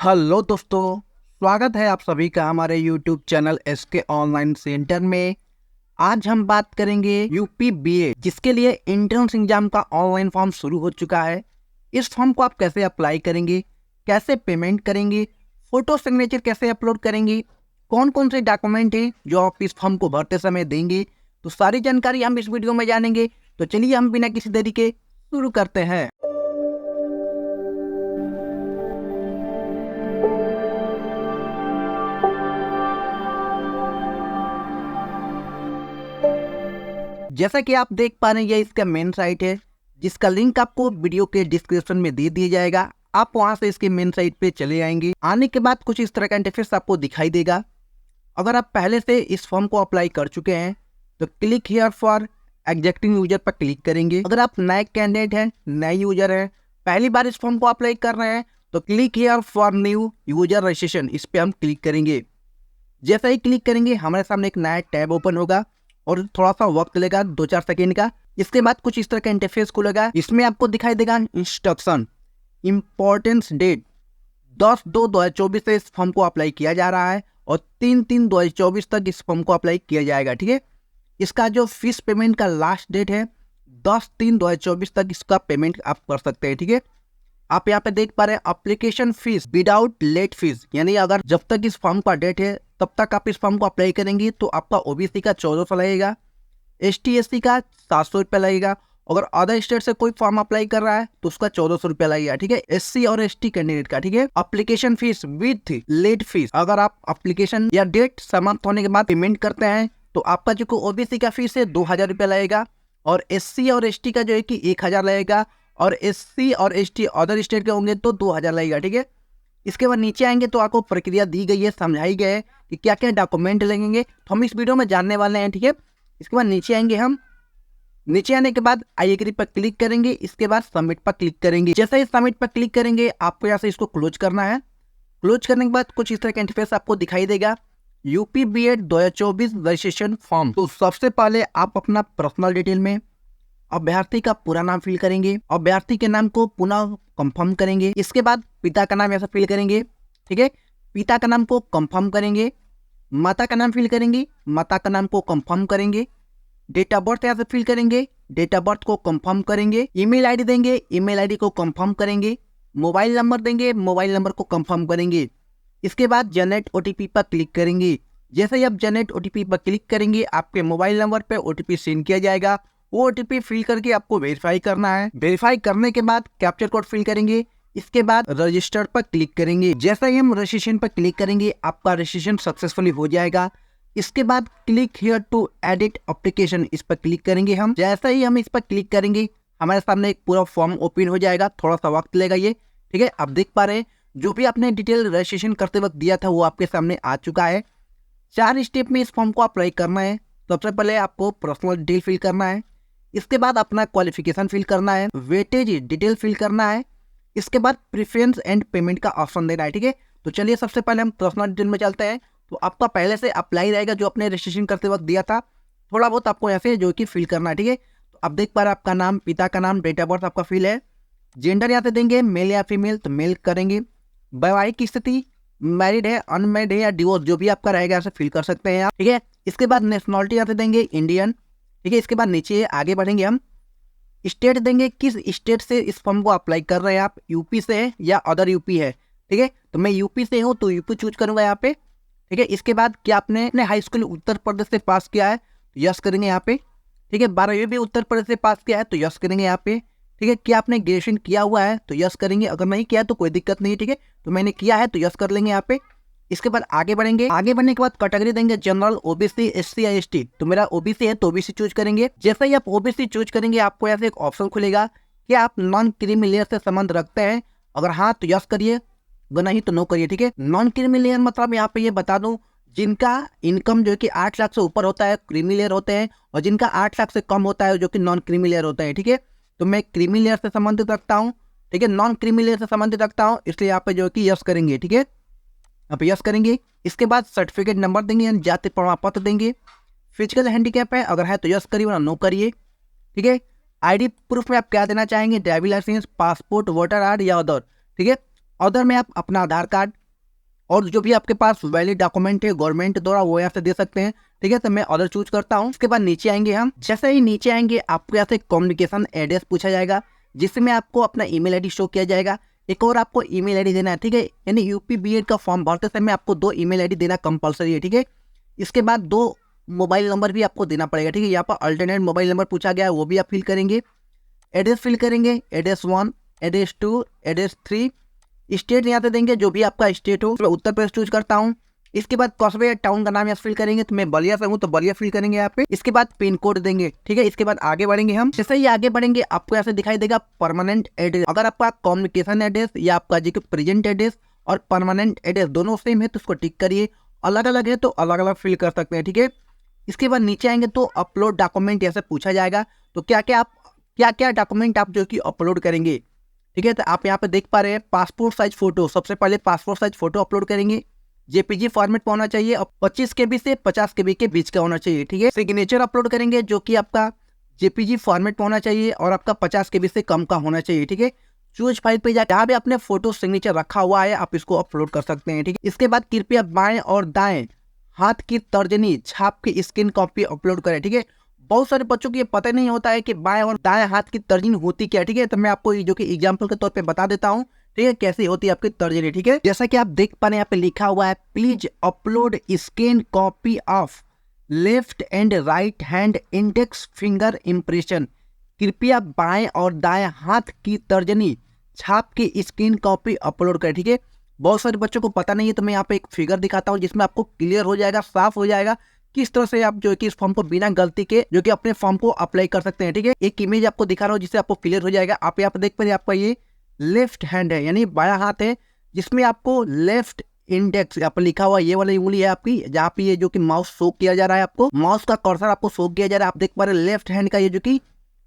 Hello दोस्तों, स्वागत है आप सभी का हमारे YouTube channel SK online centre में। आज हम बात करेंगे यूपी बीए जिसके लिए एंट्रेंस एग्जाम का ऑनलाइन फॉर्म शुरू हो चुका है। इस फॉर्म को आप कैसे अप्लाई करेंगे, कैसे पेमेंट करेंगे, फोटो सिग्नेचर कैसे अपलोड करेंगे, कौन कौन से डॉक्यूमेंट हैं जो आप इस फॉर्म को भरते समय देंगे, तो सारी जानकारी हम इस वीडियो में जानेंगे। तो चलिए हम बिना किसी देरी के शुरू करते हैं। जैसा कि आप देख पा रहे हैं, ये इसका मेन साइट है जिसका लिंक आपको वीडियो के डिस्क्रिप्शन में दे दिया जाएगा। आप वहां से इसके मेन साइट पे चले आएंगे। आने के बाद कुछ इस तरह का इंटरफेस आपको दिखाई देगा। अगर आप पहले से इस फॉर्म को अप्लाई कर चुके हैं तो click here for existing user पर क्लिक करेंगे। अगर आप नए कैंडिडेट हैं, नए यूजर हैं, पहली बार इस फॉर्म को अप्लाई कर रहे हैं तो click here for new user registration, इस पर हम क्लिक करेंगे। जैसा ही क्लिक करेंगे हमारे सामने एक नया टैब ओपन होगा और थोड़ा सा वक्त लेगा 2-4 सेकेंड का। इसके बाद कुछ इस तरह का इंटरफेस खुलेगा। इसमें आपको दिखाई देगा इंस्ट्रक्शन, इम्पोर्टेंस डेट 10/2/2024 से इस फॉर्म को अप्लाई किया जा रहा है और 3/3/2024 तक इस फॉर्म को अप्लाई किया जाएगा। ठीक है, इसका जो फीस पेमेंट का लास्ट डेट है 10/3/2024 तक इसका पेमेंट आप कर सकते हैं। ठीक है, आप यहाँ पे देख पा रहे हैं application fees without late fees, यानी अगर जब तक इस फॉर्म का डेट है तब तक आप इस फॉर्म को अप्लाई करेंगे तो आपका ओबीसी का 1400 लगेगा, एसटी एससी का 700 रुपये लगेगा। अगर अदर स्टेट से कोई फॉर्म अप्लाई कर रहा है तो उसका 1400 रुपये लगेगा। ठीक है, एससी और एसटी कैंडिडेट का। ठीक है, application fees with late fees, अगर आप एप्लीकेशन या डेट समाप्त होने के बाद पेमेंट करते हैं तो आपका जो ओबीसी का फीस है 2000 रुपये लगेगा और एससी और एसटी का जो है कि 1000 लगेगा और एससी और एसटी अदर स्टेट के होंगे तो 2000 लगेगा। ठीक है, इसके बाद नीचे आएंगे तो आपको प्रक्रिया दी गई है, समझाई गई है कि क्या क्या डॉक्यूमेंट लगेंगे, तो हम इस वीडियो में जानने वाले हैं। ठीक है, इसके बाद नीचे आएंगे हम। नीचे आने के बाद आई एग्री पर क्लिक करेंगे। इसके बाद सबमिट पर क्लिक करेंगे। जैसे ही सबमिट पर क्लिक करेंगे आपको यहाँ से इसको क्लोज करना है। क्लोज करने के बाद कुछ इस तरह का इंटरफेस आपको दिखाई देगा, यूपी बीएड 2024 रजिस्ट्रेशन फॉर्म। तो सबसे पहले आप अपना पर्सनल डिटेल में अभ्यर्थी का पूरा नाम फिल करेंगे, अभ्यर्थी के नाम को पुनः कंफर्म करेंगे। इसके बाद पिता का नाम ऐसा फिल करेंगे। ठीक है, पिता का नाम को कंफर्म करेंगे, माता का नाम फिल करेंगे, माता का नाम को कंफर्म करेंगे, डेट ऑफ बर्थ यहाँ से फिल करेंगे, डेट ऑफ बर्थ को कंफर्म करेंगे, ईमेल आईडी देंगे, ईमेल आईडी को कंफर्म करेंगे, मोबाइल नंबर देंगे, मोबाइल नंबर को कंफर्म करेंगे। इसके बाद जनरेट ओटीपी पर क्लिक करेंगे। जैसे ही आप जनरेट ओटीपी पर क्लिक करेंगे आपके मोबाइल नंबर पर ओटीपी सेंड किया जाएगा। वो ओटीपी फिल करके आपको वेरीफाई करना है। वेरीफाई करने के बाद कैप्चर कोड फिल करेंगे। इसके बाद रजिस्टर पर क्लिक करेंगे। जैसे ही हम रजिस्ट्रेशन पर क्लिक करेंगे आपका रजिस्ट्रेशन सक्सेसफुली हो जाएगा। इसके बाद click here to edit application, इस पर क्लिक करेंगे हम। जैसे ही हम इस पर क्लिक करेंगे हमारे सामने एक पूरा फॉर्म ओपन हो जाएगा। थोड़ा सा वक्त लेगा ये। ठीक है, आप देख पा रहे हैं जो भी आपने डिटेल रजिस्ट्रेशन करते वक्त दिया था वो आपके सामने आ चुका है। 4 स्टेप में इस फॉर्म को अप्लाई करना है। सबसे पहले आपको पर्सनल डिटेल फिल करना है, इसके बाद अपना क्वालिफिकेशन फिल करना है, वेटेज डिटेल फिल करना है, इसके बाद प्रेफरेंस एंड पेमेंट का ऑप्शन देना है। ठीक है, तो चलिए सबसे पहले हम पर्सनल डिटेल में चलते हैं। तो आपका पहले से अप्लाई रहेगा जो आपने रजिस्ट्रेशन करते वक्त दिया था, थोड़ा बहुत आपको ऐसे जो कि फिल करना है। ठीक है, तो आप देख पा रहे हैं आपका नाम, पिता का नाम, डेट ऑफ बर्थ आपका फिल है, जेंडर यहाँ से देंगे मेल या फीमेल तो मेल करेंगे, वैवाहिक स्थिति मैरिड है, अनमैरिड है या डिवोर्स, जो भी आपका रहेगा ऐसे फिल कर सकते हैं आप। ठीक है, इसके बाद नेशनलिटी यहाँ से देंगे इंडियन। ठीक है, इसके बाद नीचे आगे बढ़ेंगे हम, स्टेट देंगे, किस स्टेट से इस फॉर्म को अप्लाई कर रहे हैं आप, यूपी से है या अदर यूपी है। ठीक है, तो मैं यूपी से हूँ तो यूपी चूज करूंगा यहाँ पे। ठीक है, इसके बाद क्या आपने हाई स्कूल उत्तर प्रदेश से पास किया है तो यस करेंगे यहाँ पे। ठीक है, 12वीं भी उत्तर प्रदेश से पास किया है तो यस करेंगे यहाँ पे। ठीक है, क्या आपने ग्रेजुएशन किया हुआ है तो यस करेंगे, अगर नहीं किया है तो कोई दिक्कत नहीं है। ठीक है, तो मैंने किया है तो यस कर लेंगे यहाँ पे। इसके बाद आगे बढ़ेंगे। आगे बढ़ने के बाद कैटेगरी देंगे जनरल, ओबीसी, एससी या एसटी। तो मेरा ओबीसी है तो ओबीसी चूज करेंगे। जैसे ही आप ओबीसी चूज करेंगे आपको ऐसे एक ऑप्शन खुलेगा कि आप नॉन क्रीमी लेयर से संबंध रखते हैं, अगर हाँ तो यस करिए, अगर नहीं तो नो करिए। ठीक है, नॉन क्रीमी लेयर मतलब यहाँ पे ये बता दूं जिनका इनकम जो कि 8 लाख से ऊपर होता है क्रीमी लेयर होते हैं, और जिनका 8 लाख से कम होता है जो कि नॉन क्रीमी लेयर होता है। ठीक है, तो मैं क्रीमी लेयर से संबंधित रखता हूँ। ठीक है, नॉन क्रीमी लेयर से संबंधित रखता हूँ, इसलिए यहाँ पे जो कि यस करेंगे। ठीक है, आप यस करेंगे। इसके बाद सर्टिफिकेट नंबर देंगे, जाति प्रमाण पत्र देंगे, फिजिकल हैंडीकैप है अगर है तो यस करिए वरना नो करिए। ठीक है, आईडी प्रूफ में आप क्या देना चाहेंगे, driving licence, passport, voter card या अदर। ठीक है, अदर में आप अपना आधार कार्ड और जो भी आपके पास वैलिड डॉक्यूमेंट है गवर्नमेंट द्वारा वो यहाँ से दे सकते हैं। ठीक है, तो मैं अदर चूज करता हूँ। उसके बाद नीचे आएंगे हम। जैसे ही नीचे आएंगे आपको यहाँ से कम्युनिकेशन एड्रेस पूछा जाएगा, जिसमें आपको अपना ईमेल आईडी शो किया जाएगा। एक और आपको ईमेल आईडी देना है। ठीक है, यानी यूपी बीएड का फॉर्म भरते समय आपको 2 ईमेल आईडी देना कंपलसरी है। ठीक है, इसके बाद 2 मोबाइल नंबर भी आपको देना पड़ेगा। ठीक है, यहाँ पर अल्टरनेट मोबाइल नंबर पूछा गया है, वो भी आप फिल करेंगे। एड्रेस फिल करेंगे, एड्रेस 1, एड्रेस 2, एड्रेस 3। स्टेट यहाँ से देंगे जो भी आपका स्टेट हो। मैं उत्तर प्रदेश चूज करता हूँ। इसके बाद कस्बे या टाउन का नाम यहाँ फिल करेंगे, तो मैं बलिया से हूँ तो बलिया फिल करेंगे यहाँ पे। इसके बाद पिन कोड देंगे। ठीक है, इसके बाद आगे बढ़ेंगे हम। जैसे ही आगे बढ़ेंगे आपको यहाँ से दिखाई देगा परमानेंट एड्रेस। अगर आपका कम्युनिकेशन एड्रेस या आपका जो प्रेजेंट एड्रेस और परमानेंट एड्रेस दोनों सेम है तो उसको टिक करिए, अलग अलग है तो अलग अलग फिल कर सकते हैं। ठीक है, इसके बाद नीचे आएंगे तो अपलोड डॉक्यूमेंट ऐसे पूछा जाएगा, तो क्या क्या डॉक्यूमेंट आप जो कि अपलोड करेंगे। ठीक है, तो आप यहाँ पे देख पा रहे हैं पासपोर्ट साइज फोटो। सबसे पहले पासपोर्ट साइज फोटो अपलोड करेंगे। जेपीजी फॉर्मेट में होना चाहिए, 25 KB से 50 KB के बीच का होना चाहिए। ठीक है, सिग्नेचर अपलोड करेंगे जो कि आपका जेपीजी फॉर्मेट में होना चाहिए और आपका 50 KB से कम का होना चाहिए। ठीक है, चूज फाइल पे जाकर जहाँ भी आपने फोटो सिग्नेचर रखा हुआ है आप इसको अपलोड कर सकते हैं। ठीक है, इसके बाद कृपया बाएं और दाएं हाथ की तर्जनी छाप की स्कैन कॉपी अपलोड करें। ठीक है, बहुत सारे बच्चों को ये पता नहीं होता है कि बाएं और दाएं हाथ की तर्जनी होती क्या। ठीक है, तो मैं आपको जो कि एग्जांपल के तौर पे बता देता हूँ। ठीक है, कैसे होती है आपकी तर्जनी। ठीक है, जैसा कि आप देख पा रहे हैं यहाँ पे लिखा हुआ है please upload scan copy of left and right hand index finger impression. कृपया बाएं और दाएं हाथ की तर्जनी छाप की स्कैन कॉपी अपलोड करें। ठीक है, बहुत सारे बच्चों को पता नहीं है, तो मैं यहाँ पे एक फिगर दिखाता हूँ जिसमें आपको क्लियर हो जाएगा, साफ हो जाएगा किस तरह से आप जो कि इस फॉर्म को बिना गलती के जो कि अपने फॉर्म को अप्लाई कर सकते हैं। ठीक है, एक इमेज आपको दिखा रहा हूँ जिससे आपको क्लियर हो जाएगा। आप यहाँ पे देख पा रहे हैं आपका ये लेफ्ट हैंड है यानी बायां हाथ है, जिसमें आपको लेफ्ट इंडेक्स यहाँ पर लिखा हुआ ये वाली उंगली है आपकी, जहाँ पे ये जो कि माउस शो किया जा रहा है, आपको माउस का कर्सर आपको शो किया जा रहा है। आप देख पा रहे हैं लेफ्ट हैंड का ये जो कि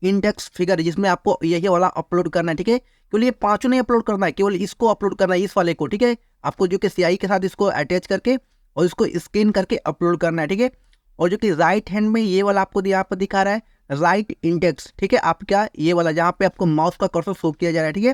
इंडेक्स फिगर है जिसमें आपको यही वाला अपलोड करना है। ठीक है, केवल ये 5 नहीं अपलोड करना है, केवल इसको अपलोड करना है, इस वाले को। ठीक है, आपको जो कि स्याही के साथ इसको अटैच करके और इसको स्कैन करके अपलोड करना है। ठीक है, और जो कि राइट हैंड में ये वाला आपको यहाँ पर दिखा रहा है राइट इंडेक्स। ठीक है, आपका ये वाला जहाँ पे आपको माउस का कर्सर शो किया जा रहा है। ठीक है,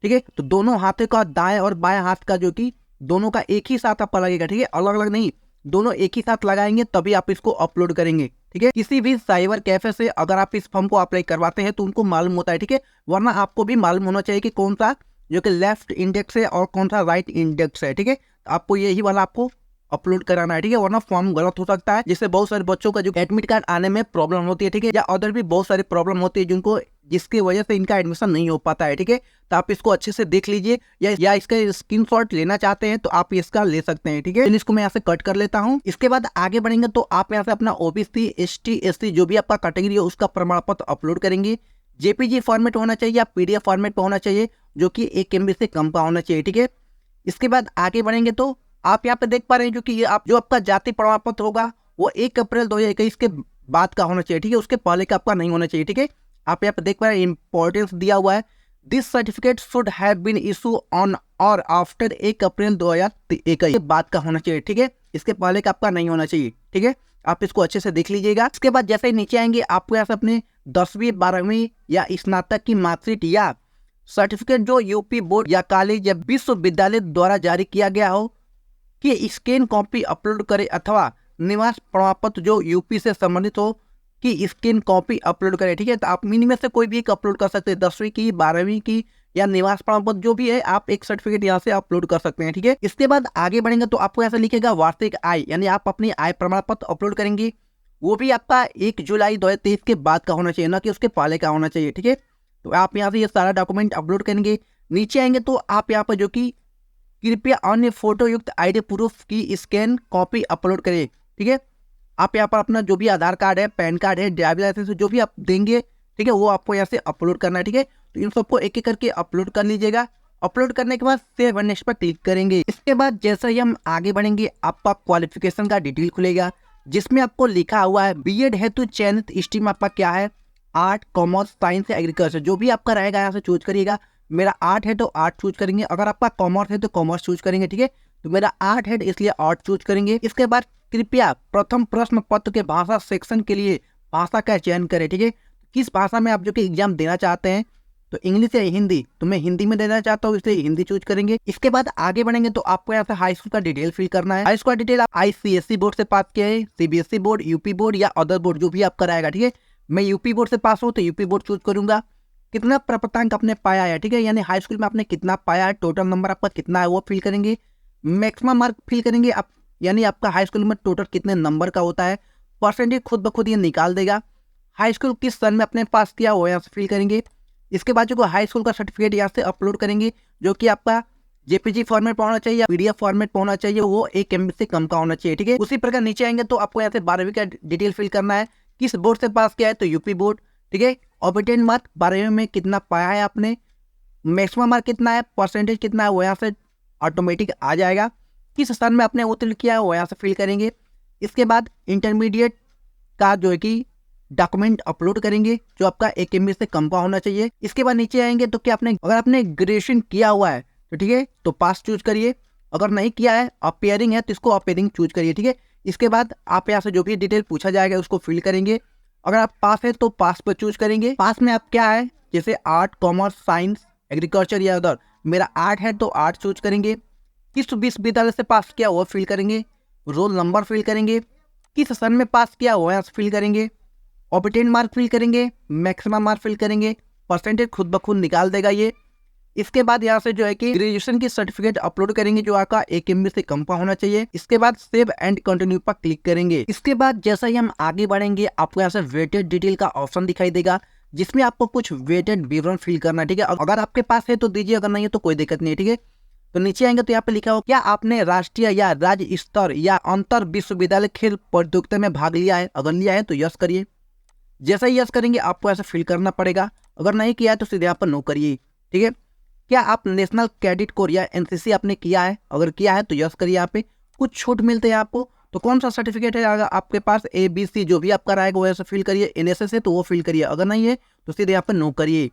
ठीक है, तो दोनों हाथों का दाएं और बाएं हाथ का जो कि दोनों का एक ही साथ आपका लगेगा। ठीक है, अलग अलग नहीं, दोनों एक ही साथ लगाएंगे तभी आप इसको अपलोड करेंगे। ठीक है, किसी भी साइबर कैफे से अगर आप इस फॉर्म को अप्लाई करवाते हैं तो उनको मालूम होता है। ठीक है, वरना आपको भी मालूम होना चाहिए कि कौन सा जो कि लेफ्ट इंडेक्स है और कौन सा राइट इंडेक्स है। ठीक है, तो आपको यही वाला आपको अपलोड कराना है। ठीक है, वरना फॉर्म गलत हो सकता है, जिससे बहुत सारे बच्चों का जो एडमिट कार्ड आने में प्रॉब्लम होती है। ठीक है, या अदर भी बहुत सारी प्रॉब्लम होती है जिनको जिसकी वजह से इनका एडमिशन नहीं हो पाता है। ठीक है, तो आप इसको अच्छे से देख लीजिए, या इसका स्क्रीनशॉट लेना चाहते हैं तो आप इसका ले सकते हैं। ठीक है, इसको मैं यहाँ से कट कर लेता हूँ। इसके बाद आगे बढ़ेंगे तो आप यहाँ से अपना ओबीसी ST SC जो भी आपका कैटेगरी है उसका प्रमाण पत्र अपलोड करेंगे। जेपीजी फॉर्मेट होना चाहिए या PDF फॉर्मेट पर होना चाहिए जो कि 1 MB से कम का होना चाहिए। ठीक है, इसके बाद आगे बढ़ेंगे तो आप यहाँ पे देख पा रहे हैं जो कि ये आप जो आपका जाति प्रमाण पत्र होगा वो 1 अप्रैल 2021 के बाद का होना चाहिए। ठीक है, उसके पहले का आपका नहीं होना चाहिए। ठीक है, आप यहाँ पे देख पा रहे हैं इंपॉर्टेंस दिया हुआ है, this certificate should have been issue on or after 1 April 2021 के बाद का होना चाहिए। ठीक है, इसके पहले का आपका नहीं होना चाहिए। ठीक है, आप इसको अच्छे से देख लीजिएगा। इसके बाद जैसे ही नीचे आएंगे आपको यहाँ से अपने 10वीं 12वीं या स्नातक की मार्कशीट या सर्टिफिकेट जो यूपी बोर्ड या कॉलेज या विश्वविद्यालय द्वारा जारी किया गया हो कि स्कैन कॉपी अपलोड करें, अथवा निवास प्रमाण पत्र जो यूपी से संबंधित हो कि स्कैन कॉपी अपलोड करें। ठीक है, तो आप इनमें से कोई भी एक अपलोड कर सकते हैं, 10वीं की 12वीं की या निवास प्रमाण पत्र जो भी है आप एक सर्टिफिकेट यहाँ से अपलोड कर सकते हैं। ठीक है, इसके बाद आगे बढ़ेंगे तो आपको ऐसा लिखेगा वार्षिक आय, यानी आप अपनी आय प्रमाण पत्र अपलोड करेंगे, वो भी आपका 1 जुलाई 2023 के बाद का होना चाहिए, ना कि उसके पहले का होना चाहिए। ठीक है, तो आप यहाँ से ये सारा डॉक्यूमेंट अपलोड करेंगे। नीचे आएंगे तो आप यहाँ पर जो कि कृपया अन्य फोटो युक्त ID प्रूफ की स्कैन कॉपी अपलोड करें। ठीक है, आप यहाँ पर अपना जो भी आधार कार्ड है, पैन कार्ड है, ड्राइविंग लाइसेंस जो भी आप देंगे, ठीक है, वो आपको यहाँ से अपलोड करना है। ठीक है, तो इन सबको एक एक करके अपलोड कर लीजिएगा। अपलोड करने के बाद सेव एंड नेक्स्ट पर क्लिक करेंगे। इसके बाद जैसे ही हम आगे बढ़ेंगे आपका क्वालिफिकेशन का डिटेल खुलेगा, जिसमें आपको लिखा हुआ है बीएड हेतु चयनित स्ट्रीम आपका क्या है, आर्ट, कॉमर्स, साइंस या एग्रीकल्चर, जो भी आपका रहेगा यहाँ से चूज करिएगा। मेरा आर्ट है तो आर्ट चूज करेंगे, अगर आपका कॉमर्स है तो कॉमर्स चूज करेंगे। ठीक है, तो मेरा आर्ट है इसलिए आर्ट चूज करेंगे। इसके बाद कृपया प्रथम प्रश्न पत्र के भाषा सेक्शन के लिए भाषा का चयन करें। ठीक है, किस भाषा में आप जो कि एग्जाम देना चाहते हैं, तो इंग्लिश या हिंदी, तो मैं हिंदी में देना चाहता हूँ इसलिए हिंदी चूज करेंगे। इसके बाद आगे बढ़ेंगे तो आपको यहाँ से हाई स्कूल का डिटेल फिल करना है। हाई स्कूल का डिटेल आप ICSE बोर्ड से पास किया है, CBSE बोर्ड, यूपी बोर्ड या अदर बोर्ड जो भी आप कराएगा, ठीक है। मैं यूपी बोर्ड से पास हूँ तो यूपी बोर्ड चूज करूंगा। कितना प्राप्तांक आपने पाया है, ठीक है, यानी हाई स्कूल में आपने कितना पाया है, टोटल नंबर आपका कितना है वो फिल करेंगे। मैक्सिमम मार्क फिल करेंगे आप, यानी आपका हाई स्कूल में टोटल कितने नंबर का होता है। परसेंटेज खुद ब खुद ये निकाल देगा। हाई स्कूल किस सन में आपने पास किया वो यहाँ से फिल करेंगे। इसके बाद जो हाई स्कूल का सर्टिफिकेट यहाँ से अपलोड करेंगे, जो कि आपका JPG फॉर्मेट पर होना चाहिए या PDF फॉर्मेट पर होना चाहिए, वो 1 MB से कम का होना चाहिए, ठीक है। उसी प्रकार नीचे आएंगे तो आपको यहाँ से 12वीं का डिटेल फिल करना है। किस बोर्ड से पास किया है, तो यूपी बोर्ड, ठीक है। ऑब्टेन मार्क 12वीं में कितना पाया है आपने, मैक्सिमम मार्क कितना है, परसेंटेज कितना है वो यहाँ से ऑटोमेटिक आ जाएगा। किस स्थान में आपने उत्तीर्ण किया है वो यहाँ से फिल करेंगे। इसके बाद इंटरमीडिएट का जो है कि डॉक्यूमेंट अपलोड करेंगे, जो आपका 1 MB से कम का होना चाहिए। इसके बाद नीचे आएंगे तो क्या अगर आपने ग्रेजुएशन किया हुआ है तो ठीक है, तो पास चूज करिए। अगर नहीं किया है, अपीयरिंग है, तो इसको अपीयरिंग चूज करिए, ठीक है। इसके बाद आप यहाँ से जो भी डिटेल पूछा जाएगा उसको फिल करेंगे। अगर आप पास है तो पास पर चूज करेंगे। पास में आप क्या है, जैसे आर्ट, कॉमर्स, साइंस, एग्रीकल्चर या अदर। मेरा आर्ट है तो आर्ट चूज करेंगे। किस विश्वविद्यालय से पास किया वो फिल करेंगे। रोल नंबर फिल करेंगे। किस सन में पास किया वो यहाँ से फिल करेंगे। ऑब्टेन मार्क फिल करेंगे। मैक्सिमम मार्क फिल करेंगे। परसेंटेज खुद ब खुद निकाल देगा ये। इसके बाद यहाँ से जो है कि ग्रेजुएशन की सर्टिफिकेट अपलोड करेंगे, जो आपका 1 MB से कम का होना चाहिए। इसके बाद सेव एंड कंटिन्यू पर क्लिक करेंगे। इसके बाद जैसा ही हम आगे बढ़ेंगे आपको यहाँ से वेटेड डिटेल का ऑप्शन दिखाई देगा, जिसमें आपको कुछ वेटेड विवरण फिल करना है, ठीक है। अगर आपके पास है तो दीजिए, अगर नहीं है तो कोई दिक्कत नहीं है, ठीक है। तो नीचे आएंगे तो यहाँ पे लिखा हो क्या आपने राष्ट्रीय या राज्य स्तर या अंतर विश्वविद्यालय खेल प्रतियोगिता में भाग लिया है। अगर लिया है तो यस करिए। जैसा ही यस करेंगे आपको ऐसा फिल करना पड़ेगा। अगर नहीं किया है तो सीधे यहाँ पर नो करिए, ठीक है। क्या आप नेशनल कैडेट कोर या NCC आपने किया है। अगर किया है तो यस करिए। यहाँ पे कुछ छूट मिलते हैं आपको, तो कौन सा सर्टिफिकेट है अगर आपके पास ABC जो भी आपका रहेगा वो ऐसा फिल करिए। NSS है तो वो फिल करिए। अगर नहीं है तो सीधे यहाँ पर नो करिए,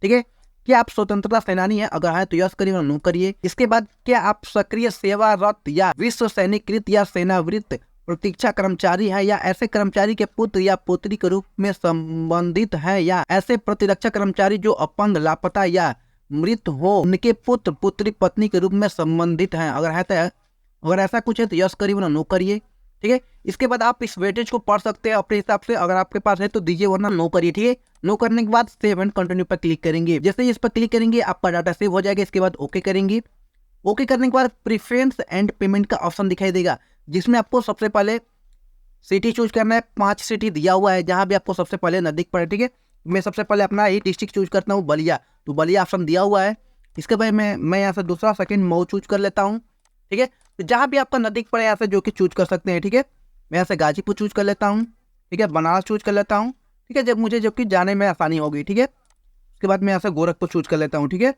ठीक है। क्या आप स्वतंत्रता सेनानी है। अगर है तो यस करिए, नो करिए। इसके बाद क्या आप सक्रिय सेवारत या विश्व सैनिकृत या सेनावृत्त प्रतीक्षा कर्मचारी है, या ऐसे कर्मचारी के पुत्र या पुत्री के रूप में संबंधित है, या ऐसे प्रतिरक्षा कर्मचारी जो अपंग, लापता या मृत हो उनके पुत्र, पुत्री, पत्नी के रूप में संबंधित हैं। अगर है तो, अगर ऐसा कुछ है तो यस करिए, वरना नो करिए, ठीक है। इसके बाद आप इस वेटेज को पढ़ सकते हैं अपने हिसाब से। अगर आपके पास है तो दीजिए, वरना नो करिए, ठीक है। नो करने के बाद सेव एंड कंटिन्यू पर क्लिक करेंगे। जैसे ही इस पर क्लिक करेंगे आपका डाटा सेव हो जाएगा। इसके बाद ओके करेंगे। ओके करने के बाद प्रीफरेंस एंड पेमेंट का ऑप्शन दिखाई देगा, जिसमें आपको सबसे पहले सिटी चूज करना है। 5 सिटी दिया हुआ है जहाँ भी आपको सबसे पहले नजदीक पड़े, ठीक है। मैं सबसे पहले अपना ही डिस्ट्रिक्ट चूज करता हूँ, बलिया, तो बलिया ऑप्शन दिया हुआ है। इसके बाद मैं यहाँ से दूसरा सेकंड मऊ चूज कर लेता हूँ, ठीक है। तो जहाँ भी आपका नजदीक पड़े यहाँ से जो कि चूज कर सकते हैं, ठीक है। मैं यहाँ से गाजीपुर चूज कर लेता हूँ, ठीक है। बनारस चूज कर लेता हूँ, ठीक है, जब मुझे जो कि जाने में आसानी होगी, ठीक है। उसके बाद मैं यहाँ से गोरखपुर चूज कर लेता हूँ, ठीक है।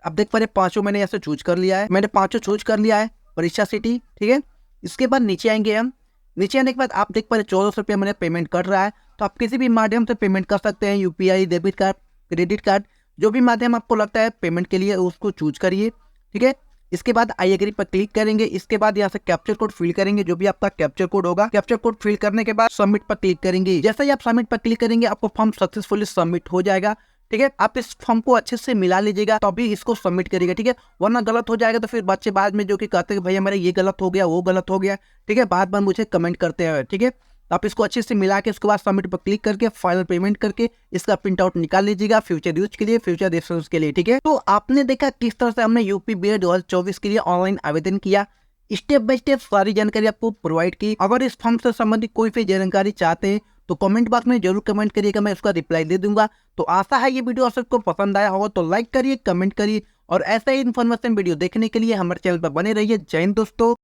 अब देख पा रहे पाँचों मैंने यहाँ से चूज कर लिया है। मैंने पाँचों चूज कर लिया है, परीक्षा सिटी, ठीक है। इसके बाद नीचे आएंगे हम। नीचे आने के बाद आप देख पा रहे 1400 रुपये मैंने पेमेंट कर रहा है। तो आप किसी भी माध्यम से पेमेंट कर सकते हैं, UPI, debit card, credit card, जो भी माध्यम आपको लगता है पेमेंट के लिए उसको चूज करिए, ठीक है। इसके बाद आई एग्री पर क्लिक करेंगे। इसके बाद यहाँ से कैप्चर कोड फिल करेंगे, जो भी आपका कैप्चर कोड होगा। कैप्चर कोड फिल करने के बाद सबमिट पर क्लिक करेंगे। जैसे ही आप सबमिट पर क्लिक करेंगे आपको फॉर्म सक्सेसफुली सबमिट हो जाएगा, ठीक है। आप इस फॉर्म को अच्छे से मिला लीजिएगा तभी इसको सबमिट करिएगा, ठीक है। वरना गलत हो जाएगा तो फिर बच्चे बाद में जो कि कहते हैं भैया मेरा ये गलत हो गया, वो गलत हो गया, ठीक है, बार बार मुझे कमेंट करते हैं, ठीक है। आप इसको अच्छे से मिला के उसके बाद सबमिट पर क्लिक करके फाइनल पेमेंट करके इसका प्रिंट आउट निकाल लीजिएगा फ्यूचर यूज के लिए, फ्यूचर रेफरेंस के लिए, ठीक है। तो आपने देखा किस तरह से हमने UP BED 2024 के लिए ऑनलाइन आवेदन किया। स्टेप बाय स्टेप सारी जानकारी आपको प्रोवाइड की। अगर इस फॉर्म से संबंधित कोई भी जानकारी चाहते हैं तो कमेंट बॉक्स में जरूर कमेंट करिएगा, मैं उसका रिप्लाई दे दूंगा। तो आशा है ये वीडियो आप सबको पसंद आया होगा, तो लाइक करिए, कमेंट करिए और ऐसा ही इन्फॉर्मेशन वीडियो देखने के लिए हमारे चैनल पर बने रहिए। जय हिंद दोस्तों।